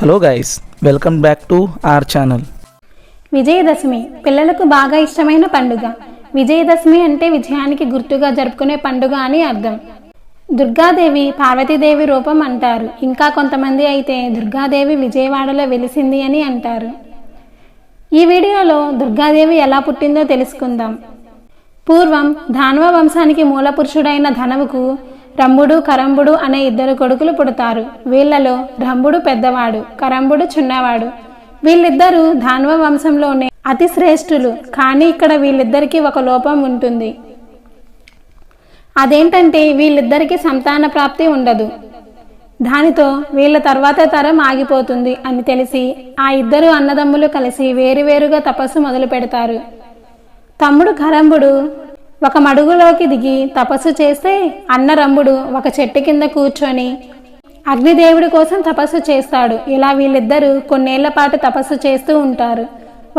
Hello guys, welcome back to our channel. Vijayadashami పిల్లలకు బాగా ఇష్టమైన పండుగ. విజయదశమి అంటే విజయానికి గుర్తుగా జరుపుకునే పండుగ అని అర్థం. దుర్గాదేవి పార్వతీదేవి రూపం అంటారు. ఇంకా కొంతమంది అయితే దుర్గాదేవి విజయవాడలో వెలిసింది అని అంటారు. ఈ వీడియోలో దుర్గాదేవి ఎలా పుట్టిందో తెలుసుకుందాం. పూర్వం దానవ వంశానికి మూలపురుషుడైన ధనవుకు రంభుడు కరంబుడు అనే ఇద్దరు కొడుకులు పుడతారు. వీళ్లలో రంభుడు పెద్దవాడు, కరంబుడు చిన్నవాడు. వీళ్ళిద్దరూ దానవ వంశంలోనే అతి శ్రేష్ఠులు. కానీ ఇక్కడ వీళ్ళిద్దరికీ ఒక లోపం ఉంటుంది. అదేంటంటే వీళ్ళిద్దరికీ సంతాన ప్రాప్తి ఉండదు. దానితో వీళ్ళ తర్వాత తరం ఆగిపోతుంది అని తెలిసి ఆ ఇద్దరు అన్నదమ్ములు కలిసి వేరువేరుగా తపస్సు మొదలు పెడతారు. తమ్ముడు కరంబుడు ఒక మడుగులోకి దిగి తపస్సు చేస్తే అన్న రంభుడు ఒక చెట్టు కింద కూర్చొని అగ్నిదేవుడి కోసం తపస్సు చేస్తాడు. ఇలా వీళ్ళిద్దరూ కొన్నేళ్ల పాటు తపస్సు చేస్తూ ఉంటారు.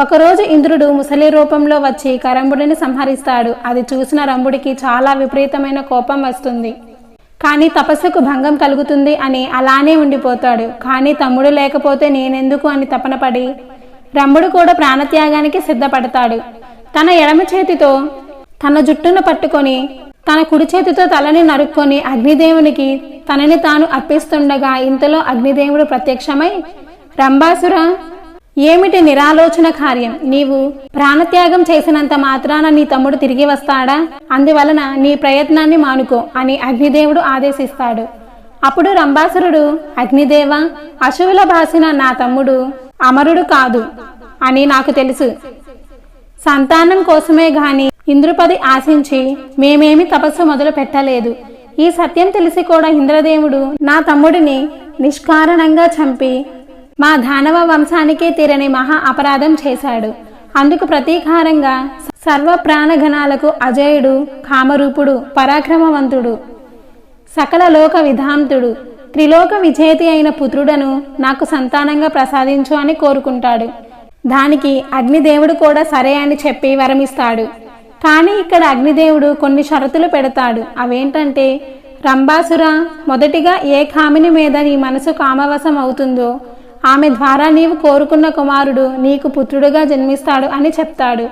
ఒకరోజు ఇంద్రుడు ముసలి రూపంలో వచ్చి కరంబుడిని సంహరిస్తాడు. అది చూసిన రంభుడికి చాలా విపరీతమైన కోపం వస్తుంది. కానీ తపస్సుకు భంగం కలుగుతుంది అని అలానే ఉండిపోతాడు. కానీ తమ్ముడు లేకపోతే నేనెందుకు అని తపనపడి రంభుడు కూడా ప్రాణత్యాగానికి సిద్ధపడతాడు. తన ఎడమ చేతితో తన జుట్టును పట్టుకొని తన కుడి చేతితో తలని నరుక్కొని అగ్నిదేవునికి తనని తాను అర్పిస్తుండగా ఇంతలో అగ్నిదేవుడు ప్రత్యక్షమై, రంభాసుర, ఏమిటి నిరాలోచన కార్యం? నీవు ప్రాణత్యాగం చేసినంత మాత్రాన నీ తమ్ముడు తిరిగి వస్తాడా? అందువలన నీ ప్రయత్నాన్ని మానుకో అని అగ్నిదేవుడు ఆదేశిస్తాడు. అప్పుడు రంభాసురుడు, అగ్నిదేవ, అశువుల బాసిన నా తమ్ముడు అమరుడు కాదు అని నాకు తెలుసు. సంతానం కోసమే గాని ఇంద్రపది ఆశించి మేమేమి తపస్సు మొదలు పెట్టలేదు. ఈ సత్యం తెలిసి కూడా ఇంద్రదేవుడు నా తమ్ముడిని నిష్కారణంగా చంపి మా దానవ వంశానికే తీరని మహా అపరాధం చేశాడు. అందుకు ప్రతీకారంగా సర్వ ప్రాణగణాలకు అజయుడు, కామరూపుడు, పరాక్రమవంతుడు, సకల లోక విధాంతుడు, త్రిలోక విజేతి అయిన పుత్రుడను నాకు సంతానంగా ప్రసాదించు అని కోరుకుంటాడు. దానికి అగ్నిదేవుడు కూడా సరే అని చెప్పి వరమిస్తాడు. కానీ ఇక్కడ అగ్నిదేవుడు కొన్ని షరతులు పెడతాడు. అవేంటంటే, రంభాసుర, మొదటిగా ఏ కామిని మీద నీ మనసు కామవశం అవుతుందో ఆమె ద్వారా నీవు కోరుకున్న కుమారుడు నీకు పుత్రుడుగా జన్మిస్తాడు అని చెప్తాడు.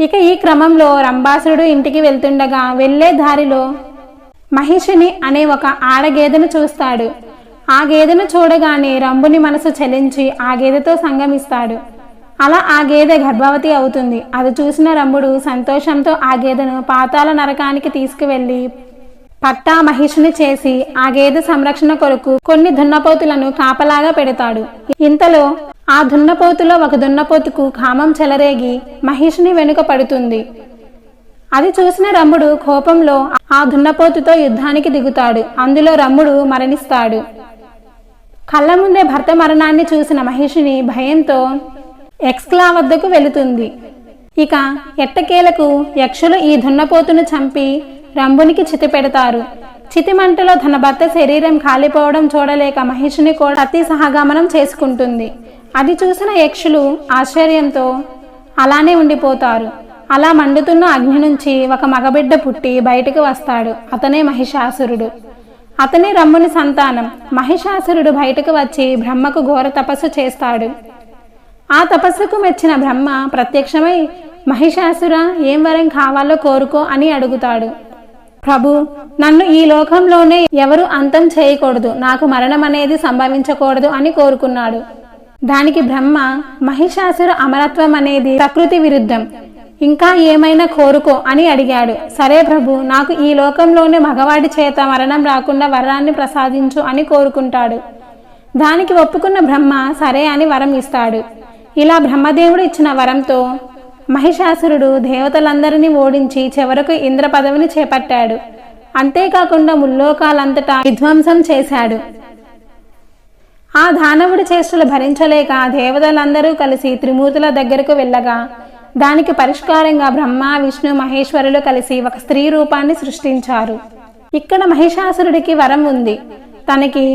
ఇక ఈ క్రమంలో రంభాసురుడు ఇంటికి వెళ్తుండగా వెళ్లే దారిలో మహిషిని అనే ఒక ఆడగేదెను చూస్తాడు. ఆ గేదెను చూడగానే రంభుని మనసు చలించి ఆ గేదెతో సంగమిస్తాడు. అలా ఆ గేదె గర్భవతి అవుతుంది. అది చూసిన రంభుడు సంతోషంతో ఆ గేదెను పాతాళ నరకానికి తీసుకువెళ్లి పట్టా మహిషిని చేసి ఆ గేదె సంరక్షణ కొరకు కొన్ని దున్నపోతులను కాపలాగా పెడతాడు. ఇంతలో ఆ దున్నపోతులో ఒక దున్నపోతుకు కామం చెలరేగి మహిషిని వెనుక పడుతుంది. అది చూసిన రంభుడు కోపంలో ఆ దున్నపోతుతో యుద్ధానికి దిగుతాడు. అందులో రంభుడు మరణిస్తాడు. కళ్ళ ముందే భర్త మరణాన్ని చూసిన మహిషిని భయంతో ఎక్స్క్లా వద్దకు వెళుతుంది. ఇక ఎట్టకేలకు యక్షులు ఈ దున్నపోతును చంపి రంభునికి చితి పెడతారు. చితిమంటలో తన భర్త శరీరం కాలిపోవడం చూడలేక మహిషిని కూడా అతి సహగమనం చేసుకుంటుంది. అది చూసిన యక్షులు ఆశ్చర్యంతో అలానే ఉండిపోతారు. అలా మండుతున్న అగ్ని నుంచి ఒక మగబిడ్డ పుట్టి బయటకు వస్తాడు. అతనే మహిషాసురుడు. అతనే రంభుని సంతానం. మహిషాసురుడు బయటకు వచ్చి బ్రహ్మకు ఘోర తపస్సు చేస్తాడు. ఆ తపస్సుకు మెచ్చిన బ్రహ్మ ప్రత్యక్షమై, మహిషాసుర, ఏం వరం కావాలో కోరుకో అని అడుగుతాడు. ప్రభు, నన్ను ఈ లోకంలోనే ఎవరు అంతం చేయకూడదు, నాకు మరణం అనేది సంభవించకూడదు అని కోరుకున్నాడు. దానికి బ్రహ్మ, మహిషాసుర అమరత్వం అనేది ప్రకృతి విరుద్ధం, ఇంకా ఏమైనా కోరుకో అని అడిగాడు. సరే ప్రభు, నాకు ఈ లోకంలోనే మగవాడి చేత మరణం రాకుండా వరాన్ని ప్రసాదించు అని కోరుకుంటాడు. దానికి ఒప్పుకున్న బ్రహ్మ సరే అని వరం ఇస్తాడు. ఇలా బ్రహ్మదేవుడు ఇచ్చిన వరంతో మహిషాసురుడు దేవతలందరినీ ఓడించి చివరకు ఇంద్ర పదవిని చేపట్టాడు. అంతేకాకుండా ముల్లోకాలంతటా విధ్వంసం చేశాడు. ఆ దానవుడి చేష్టలు భరించలేక దేవతలందరూ కలిసి త్రిమూర్తుల దగ్గరకు వెళ్ళగా దానికి పరిష్కారంగా బ్రహ్మ, విష్ణు, మహేశ్వరులు కలిసి ఒక స్త్రీ రూపాన్ని సృష్టించారు. ఇక్కడ మహిషాసురుడికి వరం ఉంది. తనకి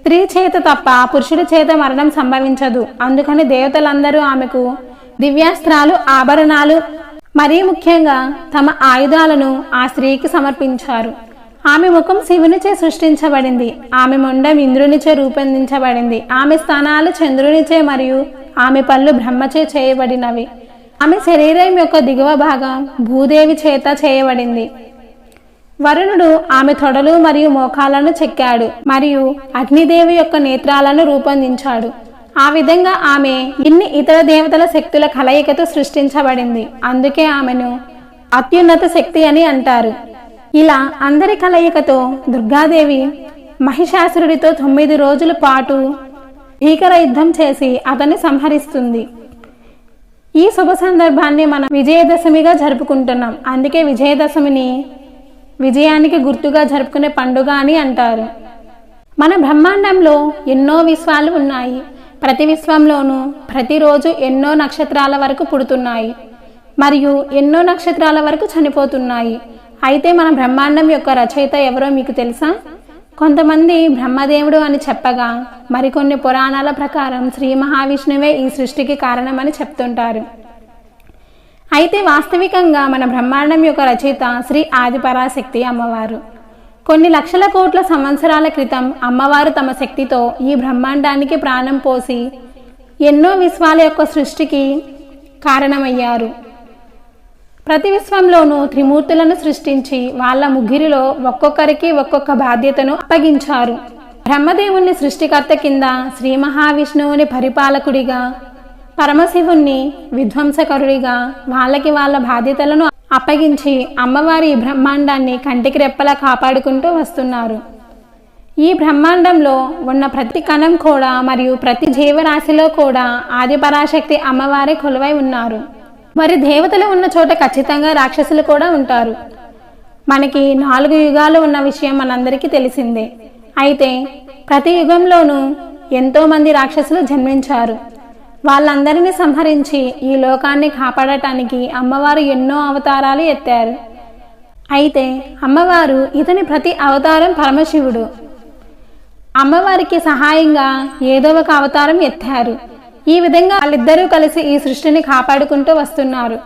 స్త్రీ చేత తప్ప పురుషుడి చేత మరణం సంభవించదు. అందుకని దేవతలందరూ ఆమెకు దివ్యాస్త్రాలు, ఆభరణాలు, మరీ ముఖ్యంగా తమ ఆయుధాలను ఆ స్త్రీకి సమర్పించారు. ఆమె ముఖం శివునిచే సృష్టించబడింది, ఆమె మొండం ఇంద్రునిచే రూపొందించబడింది, ఆమె స్థానాలు చంద్రునిచే మరియు ఆమె పళ్ళు బ్రహ్మచే చేయబడినవి. ఆమె శరీరం యొక్క దిగువ భాగం భూదేవి చేత చేయబడింది. వరుణుడు ఆమె తొడలు మరియు మోకాలను చెక్కాడు మరియు అగ్నిదేవి యొక్క నేత్రాలను రూపొందించాడు. ఆ విధంగా ఆమె ఇన్ని ఇతర దేవతల శక్తుల కలయికతో సృష్టించబడింది. అందుకే ఆమెను అత్యున్నత శక్తి అని అంటారు. ఇలా అందరి కలయికతో దుర్గాదేవి మహిషాసురుడితో 9 రోజుల పాటు భీకర యుద్ధం చేసి అతన్ని సంహరిస్తుంది. ఈ శుభ సందర్భాన్ని మనం విజయదశమిగా జరుపుకుంటున్నాం. అందుకే విజయదశమిని విజయానికి గుర్తుగా జరుపుకునే పండుగ అని అంటారు. మన బ్రహ్మాండంలో ఎన్నో విశ్వాలు ఉన్నాయి. ప్రతి విశ్వంలోనూ ప్రతిరోజు ఎన్నో నక్షత్రాల వరకు పుడుతున్నాయి మరియు ఎన్నో నక్షత్రాల వరకు చనిపోతున్నాయి. అయితే మన బ్రహ్మాండం యొక్క రచయిత ఎవరో మీకు తెలుసా? కొంతమంది బ్రహ్మదేవుడు అని చెప్పగా మరికొన్ని పురాణాల ప్రకారం శ్రీ మహావిష్ణువే ఈ సృష్టికి కారణమని చెప్తుంటారు. అయితే వాస్తవికంగా మన బ్రహ్మాండం యొక్క రచయిత శ్రీ ఆదిపరాశక్తి అమ్మవారు. కొన్ని లక్షల కోట్ల సంవత్సరాల క్రితం అమ్మవారు తమ శక్తితో ఈ బ్రహ్మాండానికి ప్రాణం పోసి ఎన్నో విశ్వాల యొక్క సృష్టికి కారణమయ్యారు. ప్రతి విశ్వంలోనూ త్రిమూర్తులను సృష్టించి వాళ్ళ ముగ్గురిలో ఒక్కొక్కరికి ఒక్కొక్క బాధ్యతను అప్పగించారు. బ్రహ్మదేవుని సృష్టికర్త కింద శ్రీ మహావిష్ణువుని పరిపాలకుడిగా, పరమశివుణ్ణి విధ్వంసకరుడిగా వాళ్ళకి వాళ్ళ బాధ్యతలను అప్పగించి అమ్మవారి బ్రహ్మాండాన్ని కంటికి రెప్పలా కాపాడుకుంటూ వస్తున్నారు. ఈ బ్రహ్మాండంలో ఉన్న ప్రతి కణం కూడా మరియు ప్రతి జీవరాశిలో కూడా ఆదిపరాశక్తి అమ్మవారే కొలువై ఉన్నారు. మరి దేవతలు ఉన్న చోట ఖచ్చితంగా రాక్షసులు కూడా ఉంటారు. మనకి 4 యుగాలు ఉన్న విషయం మనందరికీ తెలిసిందే. అయితే ప్రతి యుగంలోనూ ఎంతో మంది రాక్షసులు జన్మించారు. వాళ్ళందరినీ సంహరించి ఈ లోకాన్ని కాపాడటానికి అమ్మవారు ఎన్నో అవతారాలు ఎత్తారు. అయితే అమ్మవారు ఇతని ప్రతి అవతారం పరమశివుడు. అమ్మవారికి సహాయంగా ఏదో ఒక అవతారం ఎత్తారు. ఈ విధంగా వాళ్ళిద్దరూ కలిసి ఈ సృష్టిని కాపాడుకుంటూ వస్తున్నారు.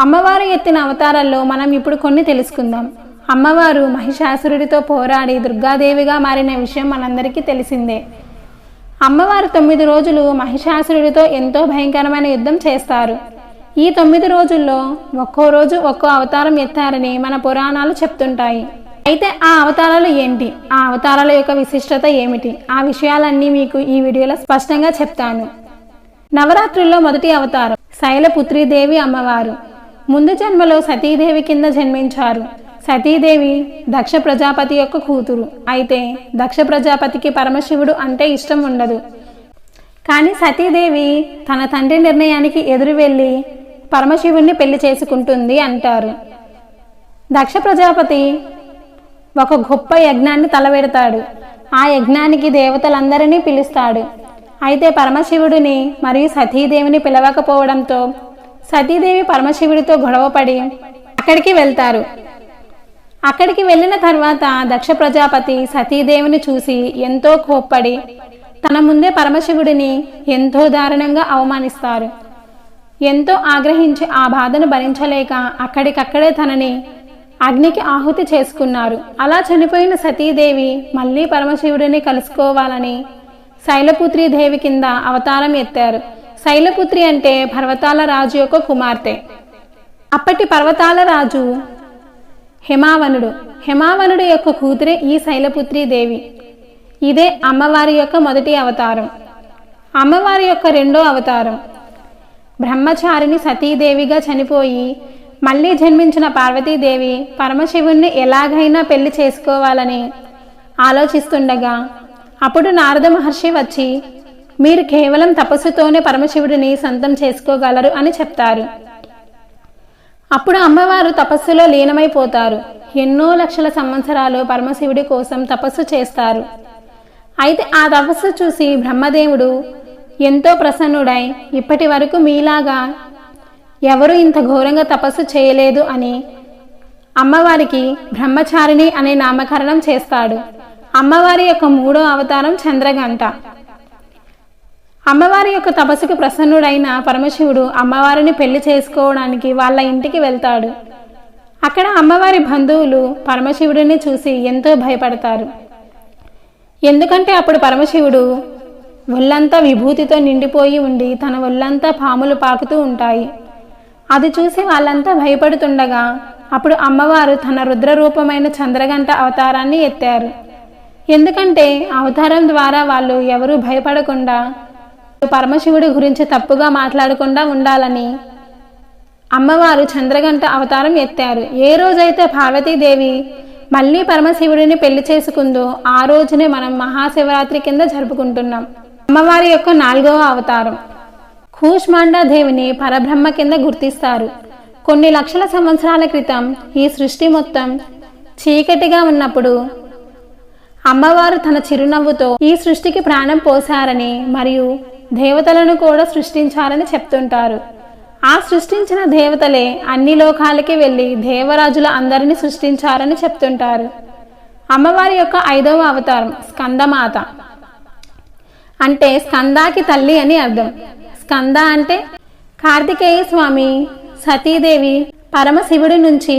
అమ్మవారు ఎత్తిన అవతారాల్లో మనం ఇప్పుడు కొన్ని తెలుసుకుందాం. అమ్మవారు మహిషాసురుడితో పోరాడి దుర్గాదేవిగా మారిన విషయం మనందరికీ తెలిసిందే. అమ్మవారు 9 రోజులు మహిషాసురుడితో ఎంతో భయంకరమైన యుద్ధం చేస్తారు. ఈ 9 రోజుల్లో ఒక్కో రోజు ఒక్కో అవతారం ఎత్తారని మన పురాణాలు చెప్తుంటాయి. అయితే ఆ అవతారాలు ఏంటి, ఆ అవతారాల యొక్క విశిష్టత ఏమిటి, ఆ విషయాలన్నీ మీకు ఈ వీడియోలో స్పష్టంగా చెప్తాను. నవరాత్రుల్లో మొదటి అవతారం శైలపుత్రీదేవి అమ్మవారు. ముందు జన్మలో సతీదేవి కింద జన్మించారు. సతీదేవి దక్ష ప్రజాపతి యొక్క కూతురు. అయితే దక్ష ప్రజాపతికి పరమశివుడు అంటే ఇష్టం ఉండదు. కానీ సతీదేవి తన తండ్రి నిర్ణయానికి ఎదురు వెళ్ళి పరమశివుణ్ణి పెళ్లి చేసుకుంటుంది అంటారు. దక్ష ప్రజాపతి ఒక గొప్ప యజ్ఞాన్ని తలపెడతాడు. ఆ యజ్ఞానికి దేవతలందరినీ పిలుస్తాడు. అయితే పరమశివుడిని మరియు సతీదేవిని పిలవకపోవడంతో సతీదేవి పరమశివుడితో గొడవపడి అక్కడికి వెళ్తారు. అక్కడికి వెళ్ళిన తర్వాత దక్ష ప్రజాపతి సతీదేవిని చూసి ఎంతో కోప్పడి తన ముందే పరమశివుడిని ఎంతో దారుణంగా అవమానిస్తారు. ఎంతో ఆగ్రహించి ఆ బాధను భరించలేక అక్కడికక్కడే తనని అగ్నికి ఆహుతి చేసుకున్నారు. అలా చనిపోయిన సతీదేవి మళ్ళీ పరమశివుడిని కలుసుకోవాలని శైలపుత్రి దేవి కింద అవతారం ఎత్తారు. శైలపుత్రి అంటే పర్వతాల రాజు యొక్క కుమార్తె. అప్పటి పర్వతాల రాజు హిమావనుడు. హిమావనుడు యొక్క కూతురే ఈ శైలపుత్రి దేవి. ఇదే అమ్మవారి యొక్క మొదటి అవతారం. అమ్మవారి యొక్క రెండో అవతారం బ్రహ్మచారిని సతీదేవిగా చనిపోయి మళ్ళీ జన్మించిన పార్వతీదేవి పరమశివుణ్ణి ఎలాగైనా పెళ్లి చేసుకోవాలని ఆలోచిస్తుండగా అప్పుడు నారద మహర్షి వచ్చి మీరు కేవలం తపస్సుతోనే పరమశివుడిని సొంతం చేసుకోగలరు అని చెప్తారు. అప్పుడు అమ్మవారు తపస్సులో లీనమైపోతారు. ఎన్నో లక్షల సంవత్సరాలు పరమశివుడి కోసం తపస్సు చేస్తారు. అయితే ఆ తపస్సు చూసి బ్రహ్మదేవుడు ఎంతో ప్రసన్నుడై ఇప్పటి వరకు మీలాగా ఎవరు ఇంత ఘోరంగా తపస్సు చేయలేదు అని అమ్మవారికి బ్రహ్మచారిణి అనే నామకరణం చేస్తాడు. అమ్మవారి యొక్క మూడో అవతారం చంద్రగంట. అమ్మవారి యొక్క తపస్సుకు ప్రసన్నుడైన పరమశివుడు అమ్మవారిని పెళ్లి చేసుకోవడానికి వాళ్ళ ఇంటికి వెళ్తాడు. అక్కడ అమ్మవారి బంధువులు పరమశివుడిని చూసి ఎంతో భయపడతారు. ఎందుకంటే అప్పుడు పరమశివుడు ఒళ్ళంతా విభూతితో నిండిపోయి ఉండి తన ఒళ్ళంతా పాములు పాకుతూ ఉంటాయి. అది చూసి వాళ్ళంతా భయపడుతుండగా అప్పుడు అమ్మవారు తన రుద్రరూపమైన చంద్రగంట అవతారాన్ని ఎత్తారు. ఎందుకంటే అవతారం ద్వారా వాళ్ళు ఎవరూ భయపడకుండా పరమశివుడి గురించి తప్పుగా మాట్లాడకుండా ఉండాలని అమ్మవారు చంద్రగంట అవతారం ఎత్తారు. ఏ రోజైతే పార్వతీదేవి మళ్ళీ పరమశివుడిని పెళ్లి చేసుకుందో ఆ రోజునే మనం మహాశివరాత్రి కింద జరుపుకుంటున్నాం. అమ్మవారి యొక్క 4వ అవతారం కూష్మాండా దేవిని పరబ్రహ్మ కింద గుర్తిస్తారు. కొన్ని లక్షల సంవత్సరాల క్రితం ఈ సృష్టి మొత్తం చీకటిగా ఉన్నప్పుడు అమ్మవారు తన చిరునవ్వుతో ఈ సృష్టికి ప్రాణం పోశారని మరియు దేవతలను కూడా సృష్టించారని చెప్తుంటారు. ఆ సృష్టించిన దేవతలే అన్ని లోకాలకి వెళ్ళి దేవరాజుల అందరినీ సృష్టించారని చెప్తుంటారు. అమ్మవారి యొక్క 5వ అవతారం స్కందమాత అంటే స్కందాకి తల్లి అని అర్థం. స్కంద అంటే కార్తికేయ స్వామి సతీదేవి పరమశివుడి నుంచి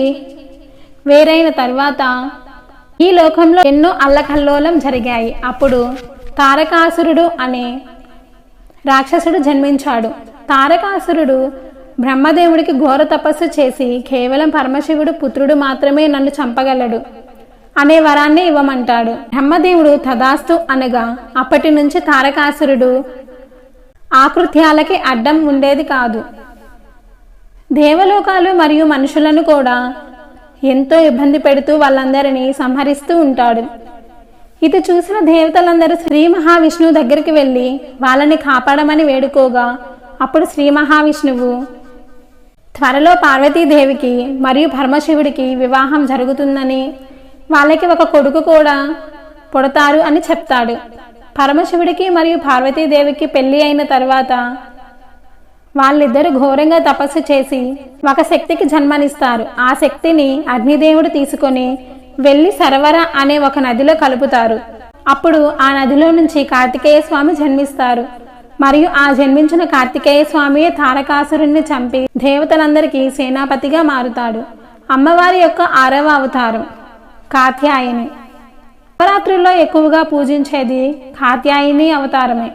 వేరైన తర్వాత ఈ లోకంలో ఎన్నో అల్లకల్లోలం జరిగాయి. అప్పుడు తారకాసురుడు అనే రాక్షసుడు జన్మించాడు. తారకాసురుడు బ్రహ్మదేవుడికి ఘోర తపస్సు చేసి కేవలం పరమశివుడు పుత్రుడు మాత్రమే నన్ను చంపగలడు అనే వరాన్ని ఇవ్వమంటాడు. బ్రహ్మదేవుడు తదాస్తు అనగా అప్పటి నుంచి తారకాసురుడు ఆకృత్యాలకి అడ్డం ఉండేది కాదు. దేవలోకాలు మరియు మనుషులను కూడా ఎంతో ఇబ్బంది పెడుతూ వాళ్ళందరినీ సంహరిస్తూ ఉంటాడు. ఇది చూసిన దేవతలందరూ శ్రీ మహావిష్ణువు దగ్గరికి వెళ్ళి వాళ్ళని కాపాడమని వేడుకోగా అప్పుడు శ్రీ మహావిష్ణువు త్వరలో పార్వతీదేవికి మరియు పరమశివుడికి వివాహం జరుగుతుందని వాళ్ళకి ఒక కొడుకు కూడా పుడతారు అని చెప్తాడు. పరమశివుడికి మరియు పార్వతీదేవికి పెళ్లి అయిన తర్వాత వాళ్ళిద్దరూ ఘోరంగా తపస్సు చేసి ఒక శక్తికి జన్మనిస్తారు. ఆ శక్తిని అగ్నిదేవుడు తీసుకొని వెళ్ళి సరవర అనే ఒక నదిలో కలుపుతారు. అప్పుడు ఆ నదిలో నుంచి కార్తికేయ స్వామి జన్మిస్తారు. మరియు ఆ జన్మించిన కార్తికేయ స్వామియే తారకాసురుణ్ణి చంపి దేవతలందరికీ సేనాపతిగా మారుతాడు. అమ్మవారి యొక్క 6వ అవతారం కాత్యాయని. నవరాత్రుల్లో ఎక్కువగా పూజించేది కాత్యాయని అవతారమే.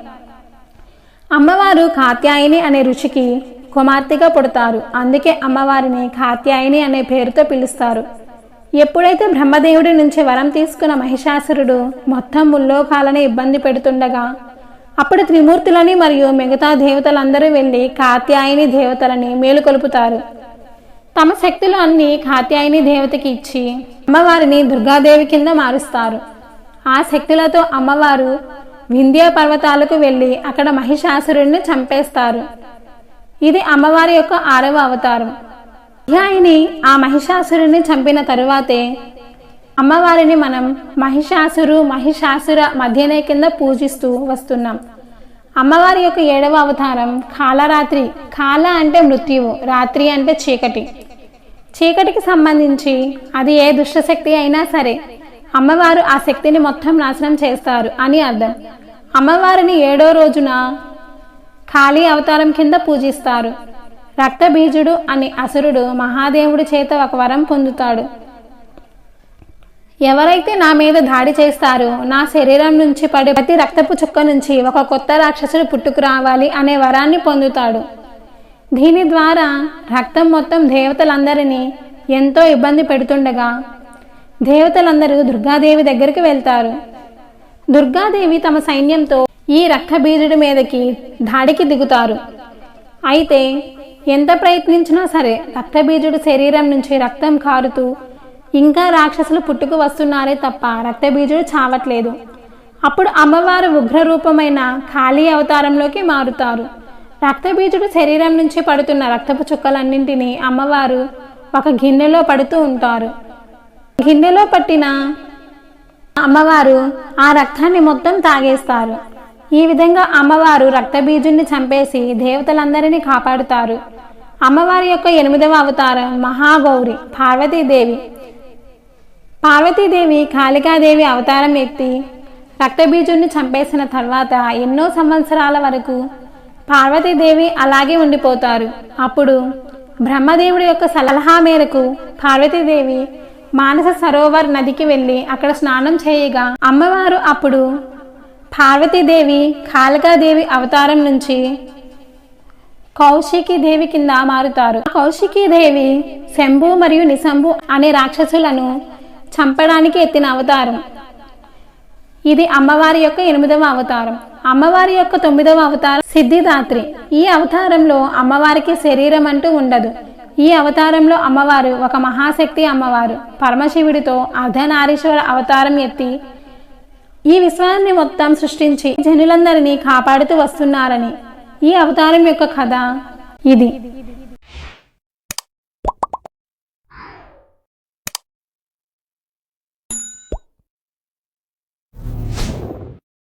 అమ్మవారు కాత్యాయని అనే ఋషికి కుమార్తెగా పుడతారు. అందుకే అమ్మవారిని కాత్యాయని అనే పేరుతో పిలుస్తారు. ఎప్పుడైతే బ్రహ్మదేవుడి నుంచి వరం తీసుకున్న మహిషాసురుడు మొత్తం ముల్లోకాలని ఇబ్బంది పెడుతుండగా అప్పుడు త్రిమూర్తులని మరియు మిగతా దేవతలందరూ వెళ్ళి కాత్యాయని దేవతలని మేలుకొలుపుతారు. తమ శక్తులు అన్ని కాత్యాయని దేవతకి ఇచ్చి అమ్మవారిని దుర్గాదేవి కింద మారుస్తారు. ఆ శక్తులతో అమ్మవారు వింధ్య పర్వతాలకు వెళ్ళి అక్కడ మహిషాసురుడిని చంపేస్తారు. ఇది అమ్మవారి యొక్క 6వ అవతారం. కాత్యాయని ఆ మహిషాసురుడిని చంపిన తరువాతే అమ్మవారిని మనం మహిషాసుర మధ్యనే కింద పూజిస్తూ వస్తున్నాం. అమ్మవారి యొక్క 7వ అవతారం కాలరాత్రి. కాల అంటే మృత్యువు, రాత్రి అంటే చీకటి. చీకటికి సంబంధించి అది ఏ దుష్టశక్తి అయినా సరే అమ్మవారు ఆ శక్తిని మొత్తం నాశనం చేస్తారు అని అర్థం. అమ్మవారిని 7వ రోజున కాళీ అవతారం కింద పూజిస్తారు. రక్తబీజుడు అనే అసురుడు మహాదేవుడి చేత ఒక వరం పొందుతాడు. ఎవరైతే నా మీద దాడి చేస్తారో నా శరీరం నుంచి పడే ప్రతి రక్తపు చుక్క నుంచి ఒక కొత్త రాక్షసుడు పుట్టుకు రావాలి అనే వరాన్ని పొందుతాడు. దీని ద్వారా రక్తం మొత్తం దేవతలందరినీ ఎంతో ఇబ్బంది పెడుతుండగా దేవతలందరూ దుర్గాదేవి దగ్గరికి వెళ్తారు. దుర్గాదేవి తమ సైన్యంతో ఈ రక్తబీజుడి మీదకి దాడికి దిగుతారు. అయితే ఎంత ప్రయత్నించినా సరే రక్తబీజుడి శరీరం నుంచి రక్తం కారుతూ ఇంకా రాక్షసులు పుట్టుకు వస్తున్నారే తప్ప రక్తబీజుడు చావట్లేదు. అప్పుడు అమ్మవారు ఉగ్రరూపమైన కాళీ అవతారంలోకి మారుతారు. రక్తబీజుడు శరీరం నుంచి పడుతున్న రక్తపు చుక్కలన్నింటినీ అమ్మవారు ఒక గిన్నెలో పడుతూ ఉంటారు. గిన్నెలో పట్టిన అమ్మవారు ఆ రక్తాన్ని మొత్తం తాగేస్తారు. ఈ విధంగా అమ్మవారు రక్తబీజుణ్ణి చంపేసి దేవతలందరినీ కాపాడుతారు. అమ్మవారి యొక్క 8వ అవతారం మహాగౌరి పార్వతీదేవి. పార్వతీదేవి కాళికాదేవి అవతారం ఎత్తి రక్తబీజుణ్ణి చంపేసిన తర్వాత ఎన్నో సంవత్సరాల వరకు పార్వతీదేవి అలాగే ఉండిపోతారు. అప్పుడు బ్రహ్మదేవుడి యొక్క సలహా మేరకు పార్వతీదేవి మానస సరోవర్ నదికి వెళ్ళి అక్కడ స్నానం చేయగా అమ్మవారు అప్పుడు పార్వతీదేవి కాళికాదేవి అవతారం నుంచి కౌశికీ దేవి కింద మారుతారు. కౌశికీ దేవి శంభు మరియు నిశంభు అనే రాక్షసులను చంపడానికి ఎత్తిన అవతారం. ఇది అమ్మవారి యొక్క 8వ అవతారం. అమ్మవారి యొక్క 9వ అవతారం సిద్ధిదాత్రి. ఈ అవతారంలో అమ్మవారికి శరీరం అంటూ ఉండదు. ఈ అవతారంలో అమ్మవారు ఒక మహాశక్తి అమ్మవారు పరమశివుడితో అర్ధనారీశ్వర అవతారం ఎత్తి ఈ విశ్వాన్ని మొత్తం సృష్టించి జనులందరినీ కాపాడుతూ వస్తున్నారని ఈ అవతారం యొక్క కథ ఇది.